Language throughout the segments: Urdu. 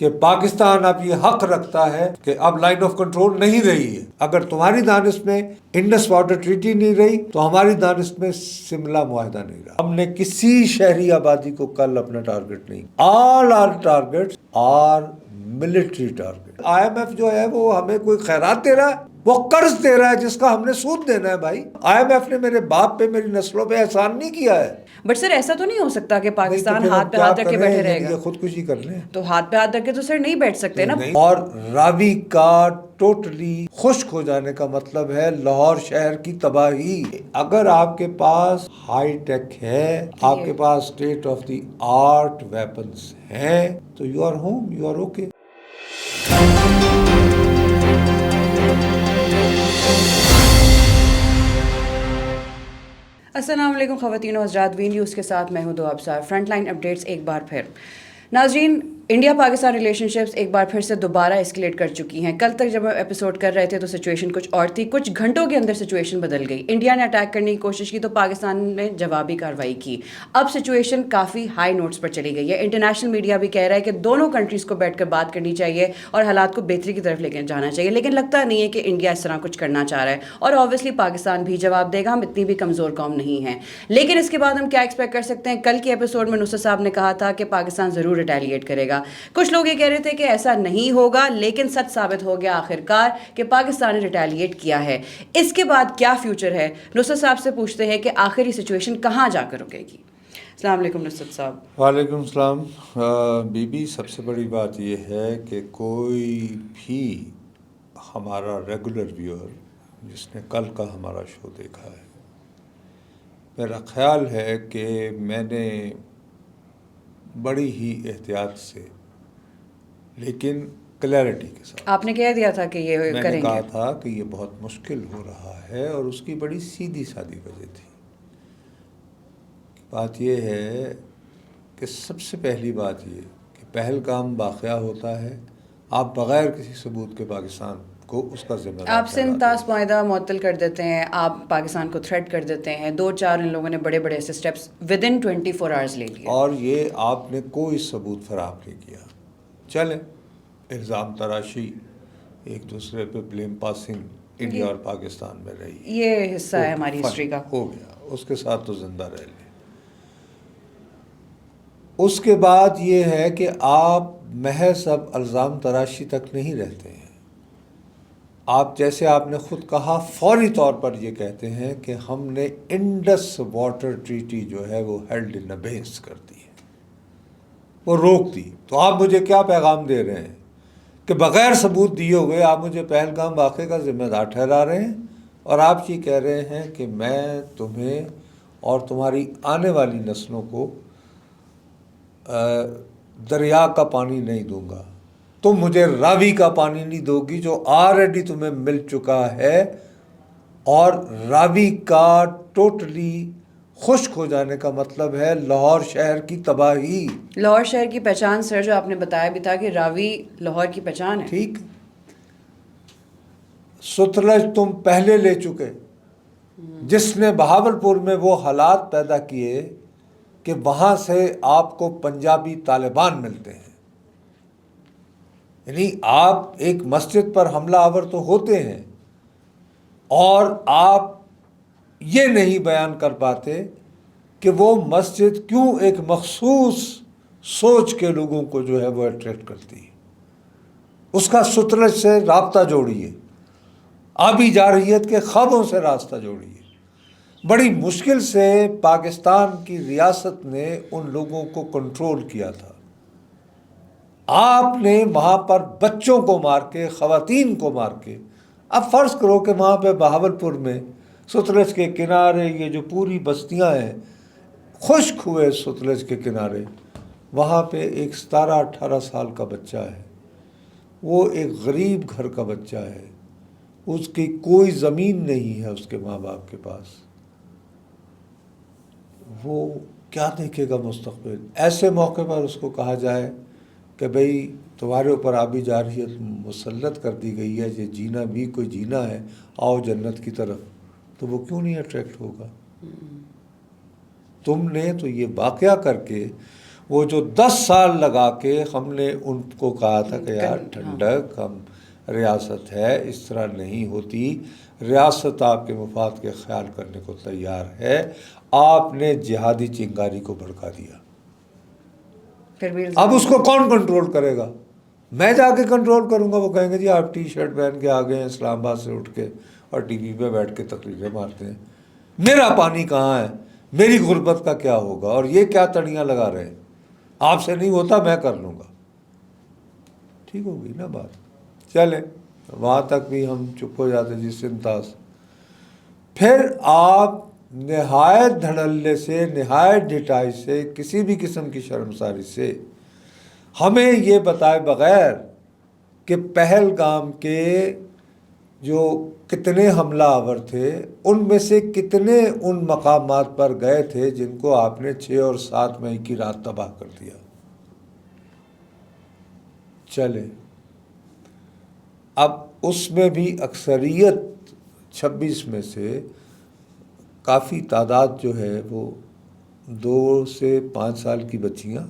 کہ پاکستان اب یہ حق رکھتا ہے کہ اب لائن آف کنٹرول نہیں رہی ہے. اگر تمہاری دانش میں انڈس واٹر ٹریٹی نہیں رہی تو ہماری دانش میں سملہ معاہدہ نہیں رہا. ہم نے کسی شہری آبادی کو کل اپنا ٹارگٹ نہیں. All our targets are military target. I M F جو ہے وہ ہمیں کوئی خیرات دے رہا ہے, وہ قرض دے رہا ہے جس کا ہم نے سود دینا ہے. بھائی آئی ایم ایف نے میرے باپ پہ, میری نسلوں پہ احسان نہیں کیا ہے. بٹ سر ایسا تو نہیں ہو سکتا کہ پاکستان ہاتھ پہ ہاتھ رکھ کے بیٹھے رہے گا. یہ خودکشی کر لیں تو ہاتھ پہ ہاتھ رکھ کے تو سر نہیں بیٹھ سکتے نا. اور راوی کا ٹوٹلی خشک ہو جانے کا مطلب ہے لاہور شہر کی تباہی. اگر آپ کے پاس ہائی ٹیک ہے, آپ کے پاس state of the art weapons ہیں, تو you are home, you are okay. السلام علیکم خواتین و حضرات, وی نیوز کے ساتھ میں ہوں دو ابصار. فرنٹ لائن اپڈیٹس ایک بار پھر. ناظرین, انڈیا پاکستان ریلیشن شپس ایک بار پھر سے دوبارہ اسکلیٹ کر چکی ہیں. کل تک جب ہم ایپیسوڈ کر رہے تھے تو سچویشن کچھ اور تھی, کچھ گھنٹوں کے اندر سچویشن بدل گئی. انڈیا نے اٹیک کرنے کی کوشش کی تو پاکستان نے جوابی کارروائی کی. اب سچویشن کافی ہائی نوٹس پر چلی گئی ہے. انٹرنیشنل میڈیا بھی کہہ رہا ہے کہ دونوں کنٹریز کو بیٹھ کر بات کرنی چاہیے اور حالات کو بہتری کی طرف لے کے جانا چاہیے, لیکن لگتا نہیں ہے کہ انڈیا اس طرح کچھ کرنا چاہ رہا ہے. اور اوبویسلی پاکستان بھی جواب دے گا, ہم اتنی بھی کمزور قوم نہیں ہیں. لیکن اس کے بعد ہم کیا ایکسپیکٹ کر سکتے ہیں؟ کل کے ایپیسوڈ میں نصرت صاحب نے کہا تھا کہ پاکستان ضرور ریٹیلیٹ کرے گا. کچھ لوگ یہ کہہ رہے تھے کہ ایسا نہیں ہوگا, لیکن سچ ثابت ہو گیا آخرکار کہ پاکستان نے ریٹیلیٹ کیا ہے. اس کے بعد کیا فیوچر ہے, نصرت صاحب سے پوچھتے ہیں کہ آخر یہ سچویشن کہاں جا کر رکے گی. السلام علیکم نصرت صاحب. وعلیکم السلام. بی بی, سب سے بڑی بات یہ ہے کہ کوئی بھی ہمارا ریگولر ویور جس نے کل کا ہمارا شو دیکھا ہے, میرا خیال ہے کہ میں نے بڑی ہی احتیاط سے لیکن کلیئرٹی کے ساتھ, آپ نے کہہ دیا تھا کہ یہ میں کریں نے گے, کہا تھا کہ یہ بہت مشکل ہو رہا ہے, اور اس کی بڑی سیدھی سادی وجہ تھی. بات یہ ہے کہ سب سے پہلی بات یہ کہ پہلگام واقعہ ہوتا ہے, آپ بغیر کسی ثبوت کے پاکستان کو اس کا ذمہ دار آپ سندھ طاس معاہدہ معطل کر دیتے ہیں, آپ پاکستان کو تھریٹ کر دیتے ہیں. 2-4 ان لوگوں نے بڑے بڑے ایسے اسٹیپس ود ان 24 آورز لے لیے, اور یہ آپ نے کوئی ثبوت فراہم نہیں کیا. چلیں, الزام تراشی, ایک دوسرے پہ بلیم پاسنگ انڈیا اور پاکستان میں رہی, یہ حصہ ہے ہماری ہسٹری کا, ہو گیا, اس کے ساتھ تو زندہ رہ لیں. اس کے بعد یہ ہے کہ آپ محض اب الزام تراشی تک نہیں رہتے ہیں. آپ جیسے آپ نے خود کہا فوری طور پر یہ کہتے ہیں کہ ہم نے انڈس واٹر ٹریٹی جو ہے وہ ہیلڈ ان ابیس کر دی ہے, وہ روک دی. تو آپ مجھے کیا پیغام دے رہے ہیں کہ بغیر ثبوت دیے ہوئے آپ مجھے پہلگام واقعے کا ذمہ دار ٹھہرا رہے ہیں, اور آپ یہ کہہ رہے ہیں کہ میں تمہیں اور تمہاری آنے والی نسلوں کو دریا کا پانی نہیں دوں گا, تم مجھے راوی کا پانی نہیں دو گی جو آلریڈی تمہیں مل چکا ہے. اور راوی کا ٹوٹلی خشک ہو جانے کا مطلب ہے لاہور شہر کی تباہی. لاہور شہر کی پہچان سر جو آپ نے بتایا بھی تھا کہ راوی لاہور کی پہچان ہے. ٹھیک, ستلج تم پہلے لے چکے, جس نے بہاولپور میں وہ حالات پیدا کیے کہ وہاں سے آپ کو پنجابی طالبان ملتے ہیں. یعنی آپ ایک مسجد پر حملہ آور تو ہوتے ہیں, اور آپ یہ نہیں بیان کر پاتے کہ وہ مسجد کیوں ایک مخصوص سوچ کے لوگوں کو جو ہے وہ اٹریکٹ کرتی ہے. اس کا ستلج سے رابطہ جوڑیے, آبی جارحیت کے خوابوں سے راستہ جوڑیے. بڑی مشکل سے پاکستان کی ریاست نے ان لوگوں کو کنٹرول کیا تھا. آپ نے وہاں پر بچوں کو مار کے, خواتین کو مار کے, اب فرض کرو کہ وہاں پہ بہاولپور میں ستلج کے کنارے یہ جو پوری بستیاں ہیں خشک ہوئے ستلج کے کنارے, وہاں پہ ایک 17-18 سال کا بچہ ہے, وہ ایک غریب گھر کا بچہ ہے, اس کی کوئی زمین نہیں ہے اس کے ماں باپ کے پاس, وہ کیا دیکھے گا مستقبل؟ ایسے موقع پر اس کو کہا جائے کہ بھئی تمہارے اوپر آبی جارحیت مسلط کر دی گئی ہے, یہ جینا بھی کوئی جینا ہے, آؤ جنت کی طرف, تو وہ کیوں نہیں اٹریکٹ ہوگا؟ تم نے تو یہ واقعہ کر کے وہ جو 10 سال لگا کے ہم نے ان کو کہا تھا کہ یار ٹھنڈک، ہم ریاست ہے، اس طرح نہیں ہوتی، ریاست آپ کے مفاد کے خیال کرنے کو تیار ہے، آپ نے جہادی چنگاری کو بھڑکا دیا۔ پھر بھی اب اس کو کون کنٹرول کرے گا؟ میں جا کے کنٹرول کروں گا؟ وہ کہیں گے جی آپ ٹی شرٹ پہن کے آ گئے ہیں اسلام آباد سے اٹھ کے اور ٹی وی پہ بیٹھ کے تقریریں مارتے ہیں، میرا پانی کہاں ہے، میری غربت کا کیا ہوگا، اور یہ کیا تڑیاں لگا رہے ہیں، آپ سے نہیں ہوتا میں کر لوں گا۔ ٹھیک ہوگی نا بات؟ چلیں وہاں تک بھی ہم چپ ہو جاتے جس انتاز۔ پھر آپ نہایت دھڑلے سے، نہایت ڈٹائی سے، کسی بھی قسم کی شرمساری سے ہمیں یہ بتائے بغیر کہ پہلگام کے جو کتنے حملہ آور تھے ان میں سے کتنے ان مقامات پر گئے تھے جن کو آپ نے 6 اور 7 مئی کی رات تباہ کر دیا۔ چلے اب اس میں بھی اکثریت 26 میں سے کافی تعداد جو ہے وہ 2 سے 5 سال کی بچیاں،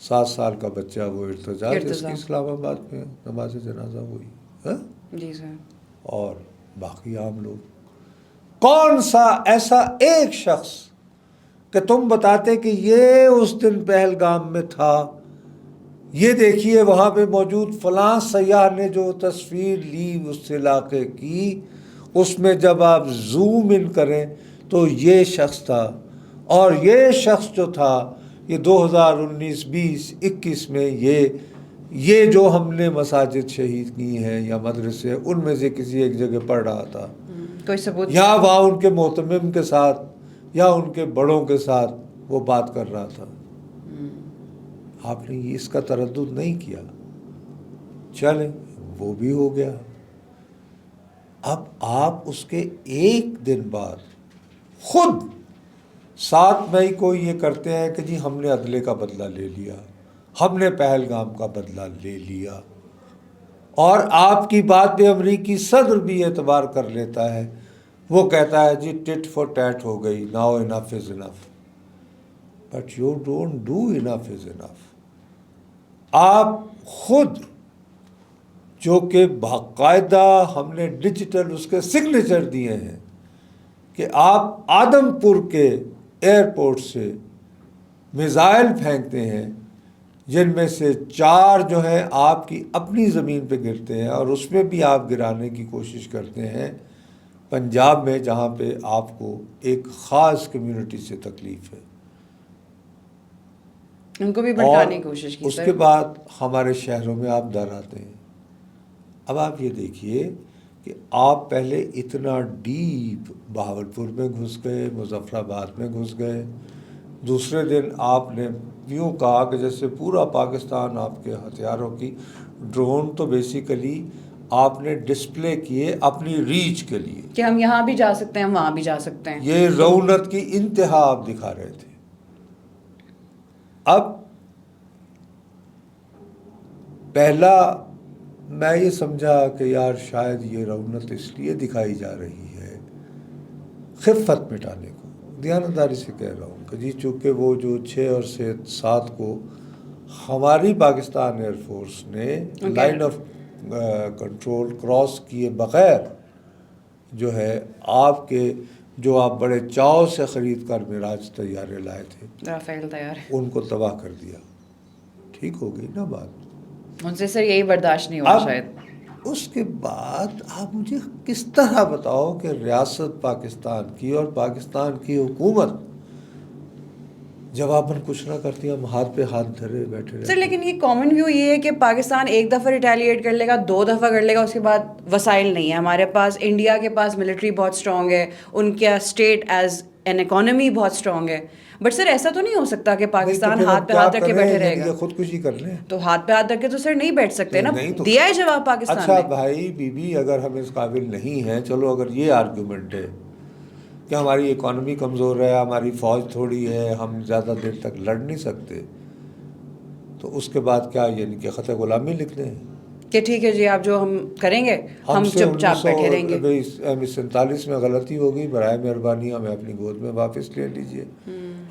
7 سال کا بچہ وہ ارتجا جس کی اسلام آباد میں نماز جنازہ ہوئی، ہاں جی سر، اور باقی عام لوگ۔ کون سا ایسا ایک شخص کہ تم بتاتے کہ یہ اس دن پہلگام میں تھا، یہ دیکھیے وہاں پہ موجود فلاں سیاح نے جو تصویر لی اس علاقے کی، اس میں جب آپ زوم ان کریں تو یہ شخص تھا، اور یہ شخص جو تھا یہ 2019 20 21 میں یہ جو ہم نے مساجد شہید کی ہیں یا مدرسے ان میں سے کسی ایک جگہ پڑھ رہا تھا، کوئی ثبوت یا وہاں ان کے محتمم کے ساتھ یا ان کے بڑوں کے ساتھ وہ بات کر رہا تھا۔ آپ نے اس کا تردد نہیں کیا۔ چلیں وہ بھی ہو گیا۔ اب آپ اس کے ایک دن بعد خود 7 مئی کو یہ کرتے ہیں کہ جی ہم نے عدلے کا بدلہ لے لیا، ہم نے پہلگام کا بدلہ لے لیا، اور آپ کی بات پہ امریکی صدر بھی اعتبار کر لیتا ہے، وہ کہتا ہے جی ٹٹ فور ٹیٹ ہو گئی، now enough is enough, but you don't do enough is enough. آپ خود جو کہ باقاعدہ ہم نے ڈیجیٹل اس کے سگنیچر دیے ہیں کہ آپ آدم پور کے ایئرپورٹ سے میزائل پھینکتے ہیں جن میں سے 4 جو ہیں آپ کی اپنی زمین پہ گرتے ہیں، اور اس میں بھی آپ گرانے کی کوشش کرتے ہیں پنجاب میں جہاں پہ آپ کو ایک خاص کمیونٹی سے تکلیف ہے، ان کو بھی بھٹکانے کی کوشش کی۔ اس کے بعد ہمارے شہروں میں آپ ڈراتے ہیں۔ اب آپ یہ دیکھیے کہ آپ پہلے اتنا ڈیپ بہاولپور میں گھس گئے، مظفر آباد میں گھس گئے، دوسرے دن آپ نے یوں کہا کہ جیسے پورا پاکستان آپ کے ہتھیاروں کی ڈرون تو بیسیکلی آپ نے ڈسپلے کیے اپنی ریچ کے لیے کہ ہم یہاں بھی جا سکتے ہیں، ہم وہاں بھی جا سکتے ہیں، یہ رونت کی انتہا آپ دکھا رہے تھے۔ اب پہلا میں یہ سمجھا کہ یار شاید یہ رونت اس لیے دکھائی جا رہی ہے خفت مٹانے کو، دیانتداری سے کہہ رہا ہوں کہ جی چونکہ وہ جو 6 اور 7 کو ہماری پاکستان ایئر فورس نے لائن آف کنٹرول کراس کیے بغیر جو ہے آپ کے جو آپ بڑے چاؤ سے خرید کر معراج طیارے لائے تھے رافیل تیار ہے، ان کو تباہ کر دیا۔ ٹھیک ہو گئی نا بات؟ ان سے سر یہی برداشت نہیں ہوا شاید۔ اس کے بعد آپ مجھے کس طرح بتاؤ کہ ریاست پاکستان کی اور پاکستان کی حکومت جب آپ کچھ نہ کرتی، ہم ہاتھ پہ ہاتھ دھرے بیٹھے رہتے۔ سر لیکن یہ کامن ویو یہ ہے کہ پاکستان ایک دفعہ ریٹیلیٹ کر لے گا، 2 دفعہ کر لے گا، اس کے بعد وسائل نہیں ہے ہمارے پاس۔ انڈیا کے پاس ملٹری بہت اسٹرانگ ہے، ان کا اسٹیٹ ایز این اکانومی بہت اسٹرانگ ہے، بٹ سر ایسا تو نہیں ہو سکتا کہ پاکستان ہاتھ پہ ہاتھ رکھ کے بیٹھے رہے گا۔ خودکشی کر لیں تو ہاتھ پہ ہاتھ رکھ کے تو سر نہیں بیٹھ سکتے نا، دیا ہے جواب پاکستان نے۔ اچھا بھائی بی بی اگر ہم اس قابل نہیں ہیں، چلو اگر یہ آرگیومنٹ ہے کہ ہماری اکانومی کمزور ہے، ہماری فوج تھوڑی ہے، ہم زیادہ دیر تک لڑ نہیں سکتے، تو اس کے بعد کیا یعنی کہ خط غلامی لکھ دیں کہ ٹھیک ہے جی آپ جو ہم کریں گے ہم چپ چاپ بیٹھے رہیں گے۔ 1947 میں غلطی ہو گئی، برائے مہربانی ہمیں اپنی گود میں واپس لے لیجئے،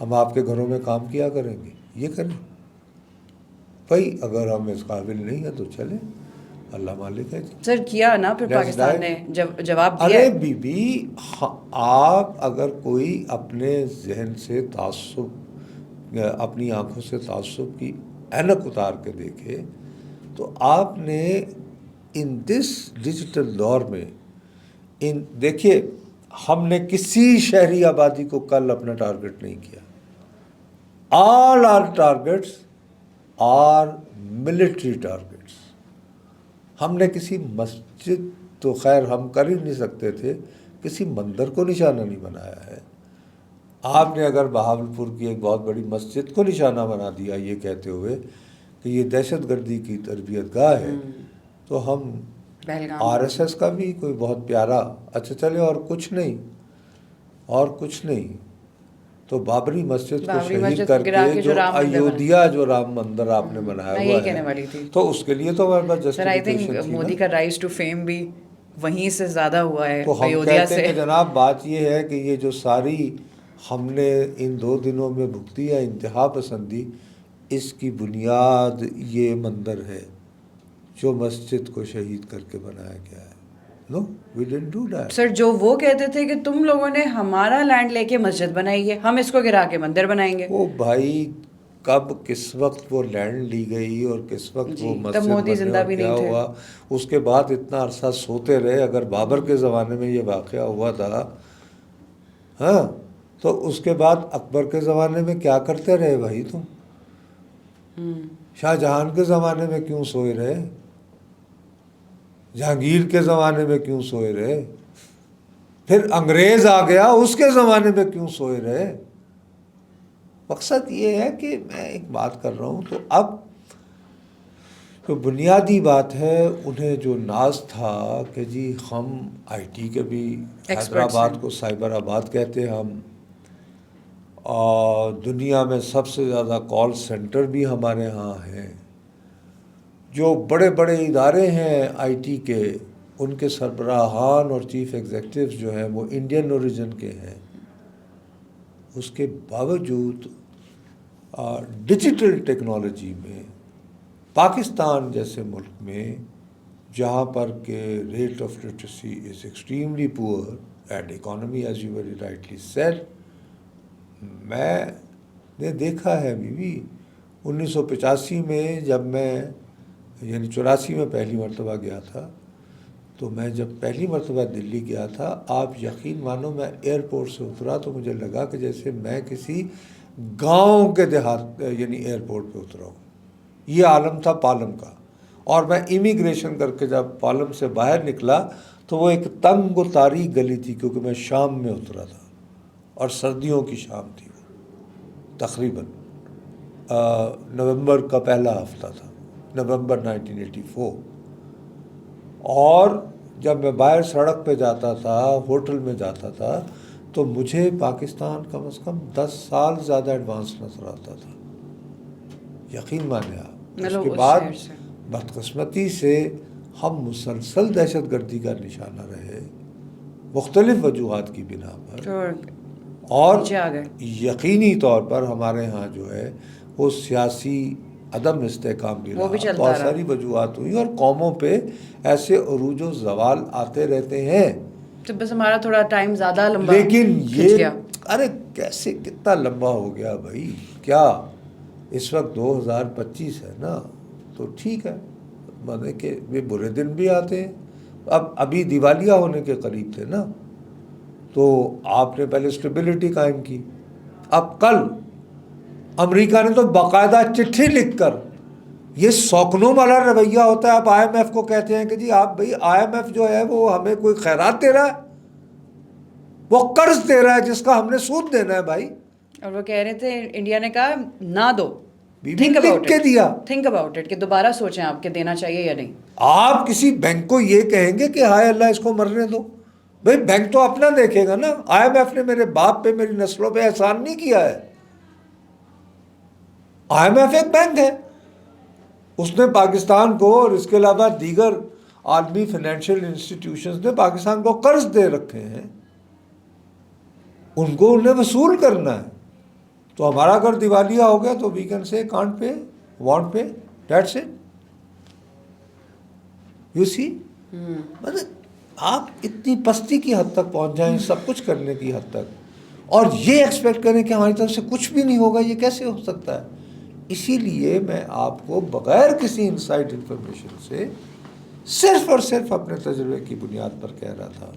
ہم آپ کے گھروں میں کام کیا کریں گے۔ یہ کریں بھائی، اگر ہم اس قابل نہیں ہیں تو چلیں، اللہ مالک ہے جی. سر کیا نا پھر پاکستان نے جواب دیا. ارے بی بی، آپ اگر کوئی اپنے ذہن سے تعصب، اپنی آنکھوں سے تعصب کی اینک اتار کے دیکھے تو آپ نے ان دس ڈیجیٹل دور میں دیکھیے، ہم نے کسی شہری آبادی کو کل اپنا ٹارگٹ نہیں کیا. All our targets are military targets. ہم نے کسی مسجد تو خیر ہم کر ہی نہیں سکتے تھے، کسی مندر کو نشانہ نہیں بنایا ہے. آپ نے اگر بہاولپور کی ایک بہت بڑی مسجد کو نشانہ بنا دیا یہ کہتے ہوئے کہ یہ دہشت گردی کی تربیت گاہ ہے، تو ہم آر ایس ایس کا بھی کوئی بہت پیارا اچھا چلے اور کچھ نہیں تو بابری مسجد کو شہید کر کے جو ایودھیا جو رام مندر آپ نے بنایا ہوا ہے، تو اس کے لیے تو ہمارے پاس جسٹیفیکیشن تھی. مودی کا رائز ٹو فیم بھی وہیں سے زیادہ ہوا ہے. تو ہم کہتے ہیں کہ جناب بات یہ ہے کہ یہ جو ساری ہم نے ان 2 دنوں میں بھگتی ہے انتہا پسندی، اس کی بنیاد یہ مندر ہے جو مسجد کو شہید کر کے بنایا گیا ہے. No, we didn't do that. سر جو وہ کہتے تھے کہ تم لوگوں نے ہمارا لینڈ لے کے مسجد بنائی ہے، ہم اس کو گرا کے مندر بنائیں گے. وہ بھائی کب کس وقت وہ لینڈ لی گئی اور کس وقت وہ مسجد مودی زندہ بھی نہیں تھے. ہوا، اس کے بعد اتنا عرصہ سوتے رہے. اگر بابر کے زمانے میں یہ واقعہ ہوا تھا، ہاں، تو اس کے بعد اکبر کے زمانے میں کیا کرتے رہے بھائی تم؟ شاہ جہان کے زمانے میں کیوں سوئے رہے؟ جہانگیر کے زمانے میں کیوں سوئے رہے؟ پھر انگریز آ گیا اس کے زمانے میں کیوں سوئے رہے؟ مقصد یہ ہے کہ میں ایک بات کر رہا ہوں. تو اب جو بنیادی بات ہے، انہیں جو ناز تھا کہ جی ہم آئی ٹی کے بھی، حیدرآباد کو سائبر آباد کہتے ہیں ہم، اور دنیا میں سب سے زیادہ کال سینٹر بھی ہمارے ہاں ہیں. جو بڑے بڑے ادارے ہیں آئی ٹی کے، ان کے سربراہان اور چیف ایگزیکٹوز جو ہیں وہ انڈین اوریجن کے ہیں. اس کے باوجود ڈیجیٹل ٹیکنالوجی میں پاکستان جیسے ملک میں، جہاں پر کہ rate of literacy is extremely poor and economy as you very rightly said, میں نے دیکھا ہے بیوی 1985 میں جب میں، یعنی 84 میں پہلی مرتبہ گیا تھا، تو میں جب پہلی مرتبہ دلی گیا تھا، آپ یقین مانو میں ایئرپورٹ سے اترا تو مجھے لگا کہ جیسے میں کسی گاؤں کے دیہات یعنی ایئرپورٹ پہ اترا ہوں. یہ عالم تھا پالم کا. اور میں امیگریشن کر کے جب پالم سے باہر نکلا تو وہ ایک تنگ و تاریک گلی تھی، کیونکہ میں شام میں اترا تھا اور سردیوں کی شام تھی، وہ تقریباً نومبر کا پہلا ہفتہ تھا، نومبر 1984. اور جب میں باہر سڑک پہ جاتا تھا، ہوٹل میں جاتا تھا، تو مجھے پاکستان کم از کم 10 سال زیادہ ایڈوانس نظر آتا تھا. یقین مانے آپ. اس کے بعد بدقسمتی سے ہم مسلسل دہشت گردی کا نشانہ رہے مختلف وجوہات کی بنا پر، اور یقینی طور پر ہمارے ہاں جو ہے وہ سیاسی عدم استحکام بھی رہا. بہت ساری وجوہات ہوئی اور قوموں پہ ایسے عروج و زوال آتے رہتے ہیں. تو بس ہمارا تھوڑا ٹائم زیادہ لمبا، لیکن یہ ارے کیسے کتنا لمبا ہو گیا بھائی؟ کیا اس وقت 2025 ہے نا، تو ٹھیک ہے، مطلب کہ یہ برے دن بھی آتے ہیں. ابھی دیوالیہ ہونے کے قریب تھے نا، تو آپ نے پہلے اسٹیبلٹی قائم کی. اب کل امریکہ نے تو باقاعدہ چٹھی لکھ کر، یہ سوکنوں والا رویہ ہوتا ہے. آپ آئی ایم ایف کو کہتے ہیں کہ جی آپ بھائی آئی ایم ایف جو ہے وہ ہمیں کوئی خیرات دے رہا ہے، وہ قرض دے رہا ہے جس کا ہم نے سود دینا ہے بھائی. اور وہ کہہ رہے تھے انڈیا نے کہا نہ دو، لکھ کے دیا، تھنک اباؤٹ اٹ، کہ دوبارہ سوچیں آپ کہ دینا چاہیے یا نہیں. آپ کسی بینک کو یہ کہیں گے کہ ہائے اللہ اس کو مرنے دو؟ بھائی بینک تو اپنا دیکھے گا نا. آئی ایم ایف نے میرے باپ پہ، میری نسلوں پہ احسان نہیں کیا ہے. آئی ایم ایف ایک بینک ہے، اس نے پاکستان کو اور اس کے علاوہ دیگر عالمی فائنینشیل انسٹیٹیوشنز نے پاکستان کو قرض دے رکھے ہیں، ان کو انہیں وصول کرنا ہے. تو ہمارا اگر دیوالیہ ہو گیا تو we can say can't pay won't pay that's it. You see مطلب آپ اتنی پستی کی حد تک پہنچ جائیں سب کچھ کرنے کی حد تک, اور یہ ایکسپیکٹ کریں کہ ہماری طرف سے کچھ بھی نہیں ہوگا, یہ کیسے ہو سکتا ہے؟ اسی لیے میں آپ کو بغیر کسی انسائڈ انفارمیشن سے صرف اور صرف اپنے تجربے کی بنیاد پر کہہ رہا تھا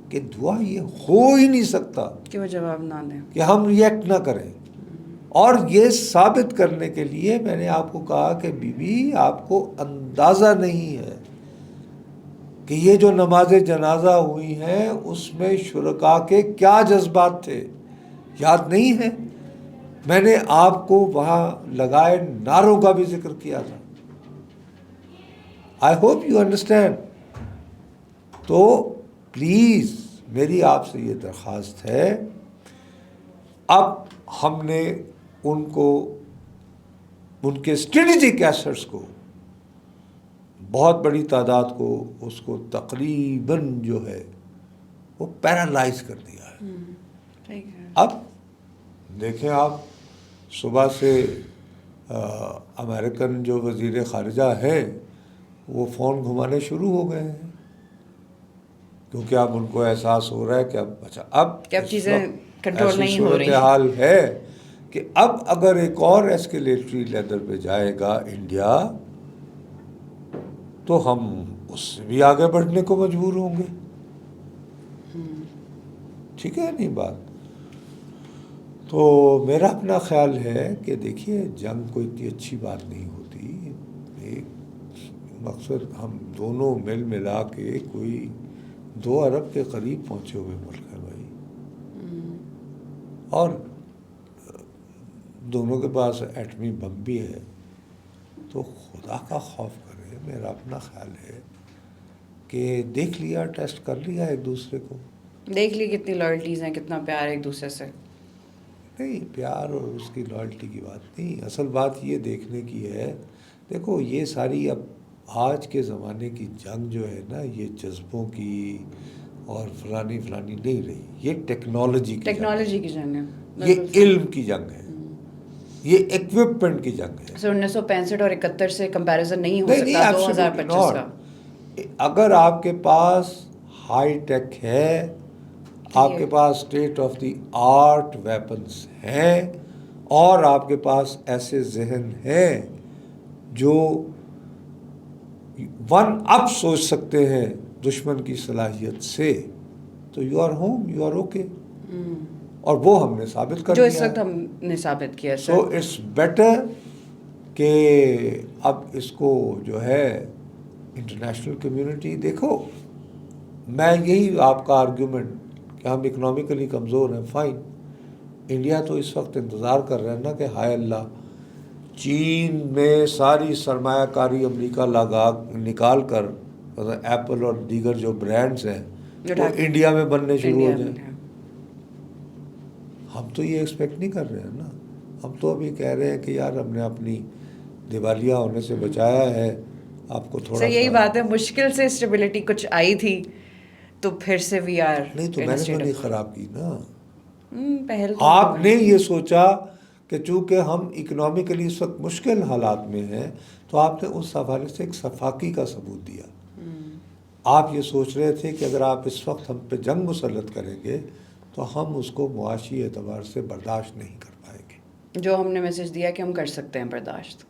کہ دعا یہ ہو ہی نہیں سکتا کہ وہ جواب نہ دیں, کہ ہم ریئیکٹ نہ کریں. اور یہ ثابت کرنے کے لیے میں نے آپ کو کہا کہ بی بی آپ کو اندازہ نہیں ہے کہ یہ جو نماز جنازہ ہوئی ہیں اس میں شرکاء کے کیا جذبات تھے, یاد نہیں ہے؟ میں نے آپ کو وہاں لگائے نعروں کا بھی ذکر کیا تھا. I hope you understand. تو پلیز میری آپ سے یہ درخواست ہے, اب ہم نے ان کو ان کے اسٹریٹجک ایسٹس کو بہت بڑی تعداد کو اس کو تقریباً جو ہے وہ پیرالائز کر دیا ہے. اب دیکھیں آپ صبح سے امریکن جو وزیر خارجہ ہیں وہ فون گھمانے شروع ہو گئے ہیں, کیونکہ اب ان کو احساس ہو رہا ہے کہ اب اچھا اب چیزیں کنٹرول نہیں ہو رہی. صورتحال ہے کہ اب اگر ایک اور ایسکیلیٹری لیول پہ جائے گا انڈیا تو ہم اس سے بھی آگے بڑھنے کو مجبور ہوں گے. ٹھیک ہے نہیں بات؟ تو میرا اپنا خیال ہے کہ دیکھیے جنگ کوئی اتنی اچھی بات نہیں ہوتی. ایک مقصد ہم دونوں مل ملا کے کوئی 2 ارب کے قریب پہنچے ہوئے ملک ہے بھائی, اور دونوں کے پاس ایٹمی بم بھی ہے. تو خدا کا خوف کرے, میرا اپنا خیال ہے کہ دیکھ لیا, ٹیسٹ کر لیا ایک دوسرے کو, دیکھ لی کتنی لائلٹیز ہیں, کتنا پیار ایک دوسرے سے. نہیں پیار اور اس کی لائلٹی کی بات نہیں, اصل بات یہ دیکھنے کی ہے. دیکھو یہ ساری اب آج کے زمانے کی جنگ جو ہے نا, یہ جذبوں کی اور فلانی نہیں رہی, یہ ٹیکنالوجی کی جنگ ہے, یہ علم کی جنگ ہے, یہ ایکوپمنٹ کی جنگ ہے. 1965 اور 71 سے کمپیریزن نہیں ہو سکتا 2025 کا. اگر آپ کے پاس ہائی ٹیک ہے, آپ کے پاس state of the art weapons ہیں, اور آپ کے پاس ایسے ذہن ہیں جو ون اپ سوچ سکتے ہیں دشمن کی صلاحیت سے, تو you are home, you are okay. اور وہ ہم نے ثابت کر دیا, جو اس وقت ہم نے ثابت کیا. سو اٹس بیٹر کہ اب اس کو جو ہے انٹرنیشنل کمیونٹی, دیکھو میں یہی آپ کا آرگیومنٹ کہ ہم اکنامکلی کمزور ہیں, فائن. انڈیا تو اس وقت انتظار کر رہے ہیں نا کہ ہائے اللہ چین میں ساری سرمایہ کاری امریکہ نکال کر ایپل اور دیگر جو برانڈز ہیں وہ انڈیا میں بننے شروع ہو جائیں. ہم تو یہ ایکسپیکٹ نہیں کر رہے ہیں نا, ہم تو ابھی کہہ رہے ہیں کہ یار ہم نے اپنی دیوالیہ ہونے سے بچایا ہے. آپ کو تھوڑا یہی بات ہے, مشکل سے اسٹیبلٹی کچھ آئی تھی تو پھر سے وی آر نہیں, تو میں نے تو نہیں خراب کی نا. پہل آپ نے یہ سوچا کہ چونکہ ہم اکنامکلی اس وقت مشکل حالات میں ہیں تو آپ نے اس حوالے سے ایک صفاقی کا ثبوت دیا. آپ یہ سوچ رہے تھے کہ اگر آپ اس وقت ہم پہ جنگ مسلط کریں گے تو ہم اس کو معاشی اعتبار سے برداشت نہیں کر پائیں گے. جو ہم نے میسج دیا کہ ہم کر سکتے ہیں برداشت,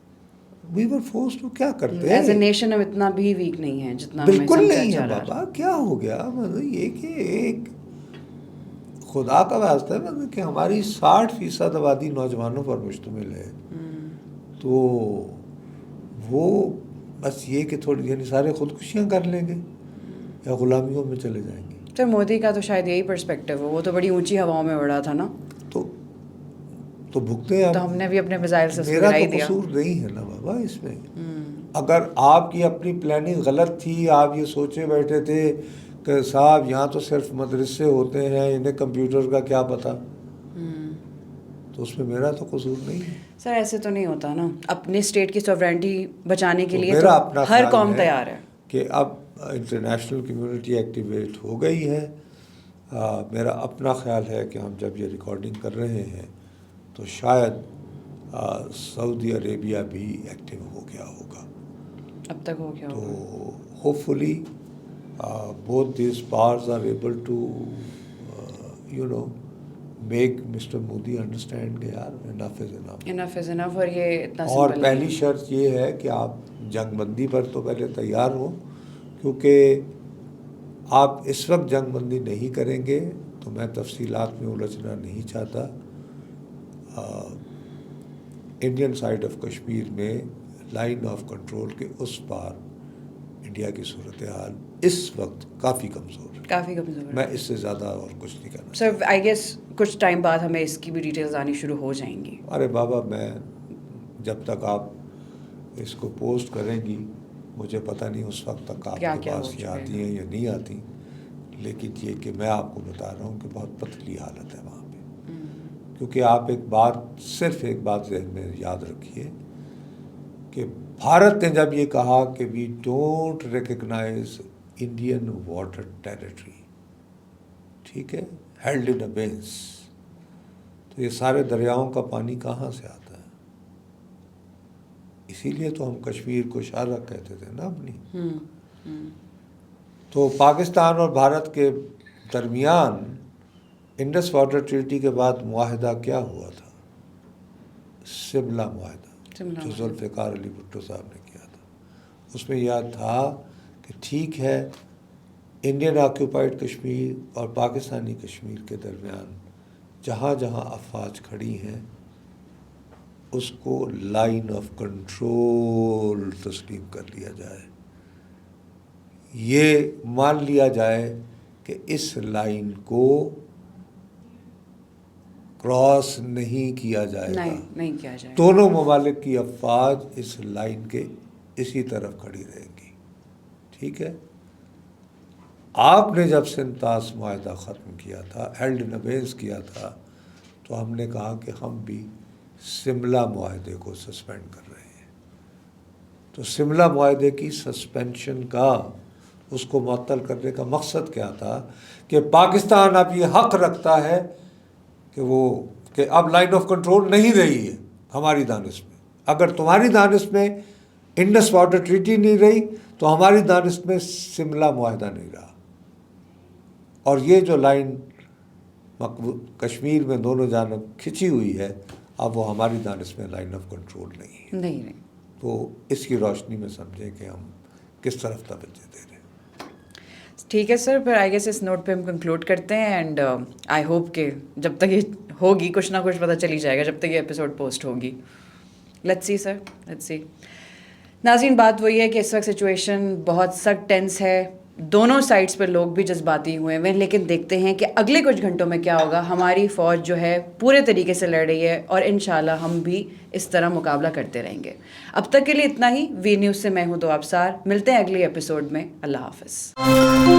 وی ور فورسڈ ٹو, کیا کرتے ایز اے نیشن ہم اتنا بھی ویک نہیں ہیں جتنا بالکل نہیں ہے بابا. کیا ہو گیا مطلب یہ کہ ایک خدا کا واسطہ ہے مطلب کہ ہماری 60% آبادی نوجوانوں پر مشتمل ہے, تو وہ بس یہ کہ تھوڑی یعنی سارے خودکشیاں کر لیں گے یا غلامیوں میں چلے جائیں گے. تو مودی کا تو شاید یہی پرسپیکٹیو ہے, وہ تو بڑی اونچی ہواؤں میں اڑا تھا نا, تو بھگتے ہیں. تو ہم نے بھی اپنے میزائل سے میرا تو قصور نہیں ہے نا بابا اس میں. اگر آپ کی اپنی پلاننگ غلط تھی, آپ یہ سوچے بیٹھے تھے کہ صاحب یہاں تو صرف مدرسے ہوتے ہیں, انہیں کمپیوٹر کا کیا پتہ, تو اس میں میرا تو قصور نہیں ہے. سر ایسے تو نہیں ہوتا نا, اپنے اسٹیٹ کی سوورینٹی بچانے کے لیے میرا اپنا ہر قوم تیار ہے کہ اب انٹرنیشنل کمیونٹی ایکٹیویٹ ہو گئی ہے. میرا اپنا خیال ہے کہ ہم جب یہ ریکارڈنگ کر رہے ہیں تو شاید سعودی عربیہ بھی ایکٹیو ہو گیا ہوگا. اب تک ہو گیا ہوگا. تو hope fully both these powers are able to make Mr. Modi understand کہ یار enough is enough. Enough is انف. اور یہ اتنا اور سمپل پہلی نہیں. شرط یہ ہے کہ آپ جنگ بندی پر تو پہلے تیار ہوں، کیونکہ آپ اس وقت جنگ بندی نہیں کریں گے تو میں تفصیلات میں الجھنا نہیں چاہتا. انڈین سائیڈ آف کشمیر میں لائن آف کنٹرول کے اس پار انڈیا کی صورتحال اس وقت کافی کمزور ہے. کافی کمزور. میں اس سے زیادہ اور کچھ نہیں کرنا. سر آئی گیس کچھ ٹائم بعد ہمیں اس کی بھی ڈیٹیلز آنی شروع ہو جائیں گی. ارے بابا، میں جب تک آپ اس کو پوسٹ کریں گی مجھے پتہ نہیں اس وقت تک آپ کے پاس یہ آتی ہیں یا نہیں آتی، لیکن یہ کہ میں آپ کو بتا رہا ہوں کہ بہت پتلی حالت ہے وہاں پہ. کیونکہ آپ صرف ایک بات ذہن میں یاد رکھیے کہ بھارت نے جب یہ کہا کہ we don't recognize Indian water territory, ٹھیک ہے، ہیلڈ ان ابینس، تو یہ سارے دریاؤں کا پانی کہاں سے آتا ہے؟ اسی لیے تو ہم کشمیر کو شارہ کہتے تھے نا اپنی. تو پاکستان اور بھارت کے درمیان انڈس واٹر ٹریٹی کے بعد معاہدہ کیا ہوا تھا؟ شملہ معاہدہ، جو ذوالفقار علی بھٹو صاحب نے کیا تھا. اس میں یاد تھا کہ ٹھیک ہے انڈین آکیوپائڈ کشمیر اور پاکستانی کشمیر کے درمیان جہاں جہاں افواج کھڑی ہیں اس کو لائن آف کنٹرول تسلیم کر لیا جائے. یہ مان لیا جائے کہ اس لائن کو کراس نہیں کیا جائے گا. نہیں کیا جائے. دونوں ممالک کی افواج اس لائن کے اسی طرف کھڑی رہیں گی. ٹھیک ہے. آپ نے جب سنتاس معاہدہ ختم کیا تھا، ہیلڈ ان ابینس کیا تھا، تو ہم نے کہا کہ ہم بھی شملہ معاہدے کو سسپینڈ کر رہے ہیں. تو شملہ معاہدے کی سسپینشن کا، اس کو معطل کرنے کا مقصد کیا تھا کہ پاکستان اب یہ حق رکھتا ہے کہ اب لائن آف کنٹرول نہیں رہی ہے ہماری دانش میں. اگر تمہاری دانش میں انڈس واٹر ٹریٹی نہیں رہی تو ہماری دانش میں شملہ معاہدہ نہیں رہا. اور یہ جو لائن کشمیر میں دونوں جانب کھنچی ہوئی ہے اب وہ ہماری دانش میں لائن آف کنٹرول نہیں ہے. تو اس کی روشنی میں سمجھیں کہ ہم کس طرف توجہ دے رہے ہیں. ٹھیک ہے سر، پھر آئی گیس اس نوٹ پہ ہم کنکلوڈ کرتے ہیں. اینڈ آئی ہوپ کہ جب تک یہ ہوگی کچھ نہ کچھ پتہ چلی جائے گا جب تک یہ ایپیسوڈ پوسٹ ہوگی. Let's see sir, let's see. ناظرین، بات وہی ہے کہ اس وقت سچویشن بہت سخت ٹینس ہے. دونوں سائڈس پہ لوگ بھی جذباتی ہوئے ہیں، لیکن دیکھتے ہیں کہ اگلے کچھ گھنٹوں میں کیا ہوگا. ہماری فوج جو ہے پورے طریقے سے لڑ رہی ہے اور انشاءاللہ ہم بھی اس طرح مقابلہ کرتے رہیں گے. اب تک کے لیے اتنا ہی. وی نیوز سے میں ہوں دو ابصار. ملتے ہیں اگلی ایپیسوڈ میں. اللہ حافظ.